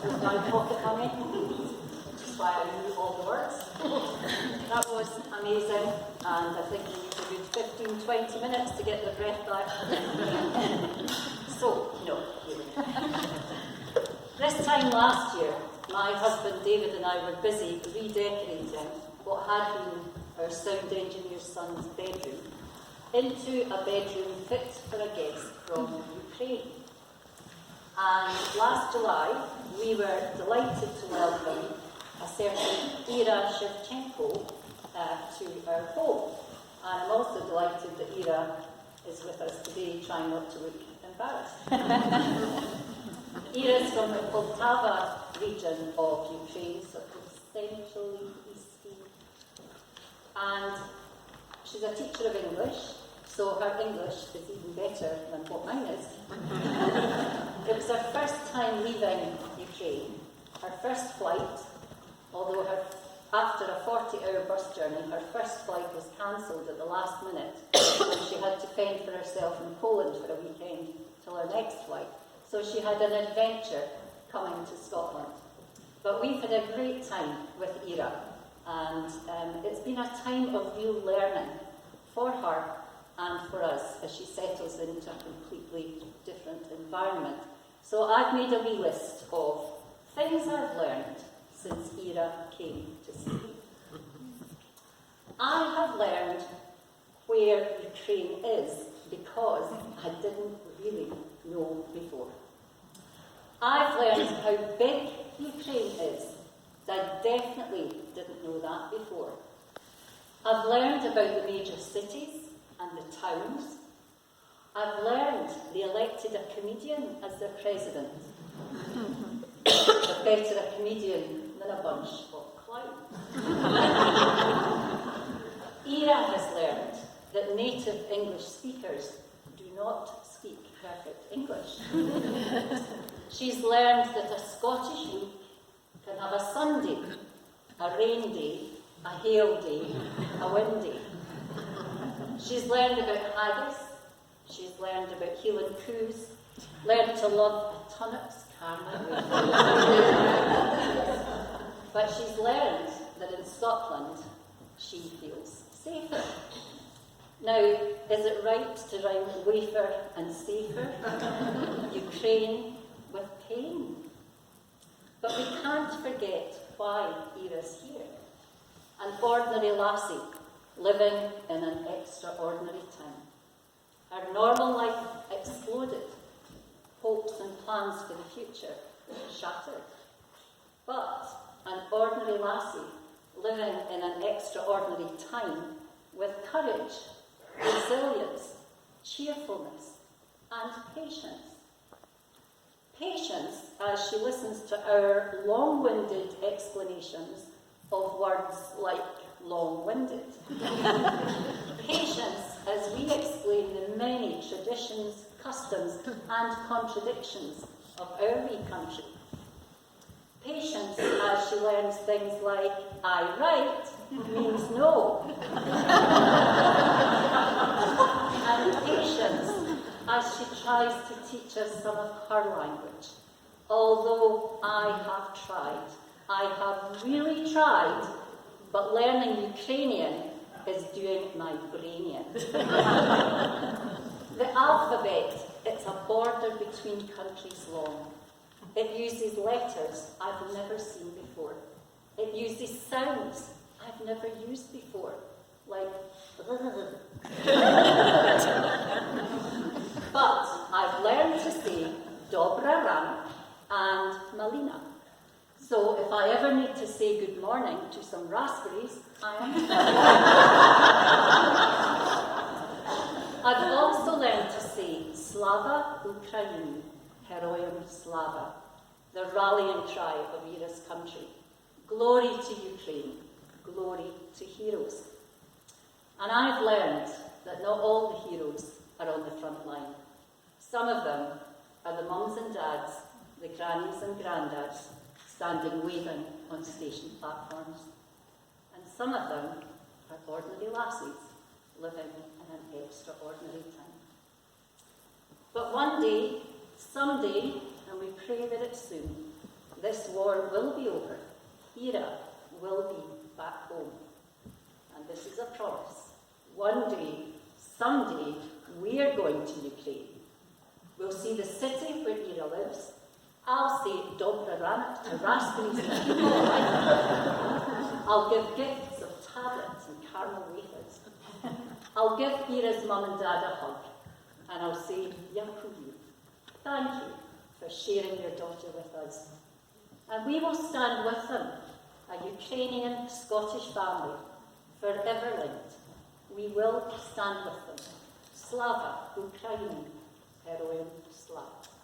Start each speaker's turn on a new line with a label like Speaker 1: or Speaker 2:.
Speaker 1: with my pocket money, which is why I knew all the words. That was amazing, and I think we need a good 15-20 minutes to get the breath back. So, no, really. This time last year, my husband David and I were busy redecorating what had been our sound engineer's son's bedroom into a bedroom fit for a guest from Ukraine. And last July, we were delighted to welcome a certain Ira Shevchenko to our home. And I'm also delighted that Ira is with us today, trying not to look embarrassed. Ira is from the Poltava region of Ukraine, sort of centrally eastern. And she's a teacher of English, so her English is even better than what mine is. It was her first time leaving Ukraine, her first flight, although after a 40-hour bus journey, her first flight was cancelled at the last minute, and she had to fend for herself in Poland for a weekend till her next flight. So she had an adventure coming to Scotland. But we've had a great time with Ira, and it's been a time of real learning for her and for us as she settles into a completely different environment. So I've made a wee list of things I've learned since Ira came to see me. I have learned where Ukraine is because I didn't really know before. I've learned how big Ukraine is. I definitely didn't know that before. I've learned about the major cities and the towns. I've learned they elected a comedian as their president. But better a comedian than a bunch of clowns. Ira has learned that native English speakers do not speak perfect English. She's learned that a Scottish week can have a Sunday, a rain day, a hail day, a wind day. She's learned about haggis, she's learned about Heelan Coos, learned to love a tunnocks caramel. But she's learned that in Scotland she feels safer. Now, is it right to rhyme wafer and safer? Ukraine with pain. But we can't forget why Ira's here. An ordinary lassie living in an extraordinary time. Her normal life exploded. Hopes and plans for the future shattered. But an ordinary lassie living in an extraordinary time with courage, resilience, cheerfulness, and patience. Patience as she listens to our long-winded explanations of words like long-winded. Patience as we explain the many traditions, customs, and contradictions of our wee country. Patience as she learns things like, I write means no. And patience as she tries to teach us some of her language. Although I have really tried, but learning Ukrainian is doing my brain in. The alphabet, it's a border between countries long. It uses letters I've never seen before. It uses sounds I've never used before, like But I've learned to say Dobra ran and Malina. So if I ever need to say good morning to some raspberries, I am. I've also learned to say Slava Ukraini, Heroyam Slava, the rallying cry of Ira's country. Glory to Ukraine, glory to heroes. And I've learned that not all the heroes are on the front line. Some of them are the mums and dads, the grannies and granddads, standing waving on station platforms. And some of them are ordinary lassies living in an extraordinary time. But one day, someday, and we pray that it's soon, This war will be over. Ira will be back home. And this is a promise. One day, someday, we're going to Ukraine. We'll see the city where Ira lives. I'll say Dobra Raspberries and people. I'll give gifts of tablets and caramel wafers. I'll give Ira's mum and dad a hug. And I'll say, Yakubu, thank you for sharing your daughter with us. And we will stand with them, a Ukrainian Scottish family, forever linked. We will stand with them. Slava Ukraini, Heroin Slava.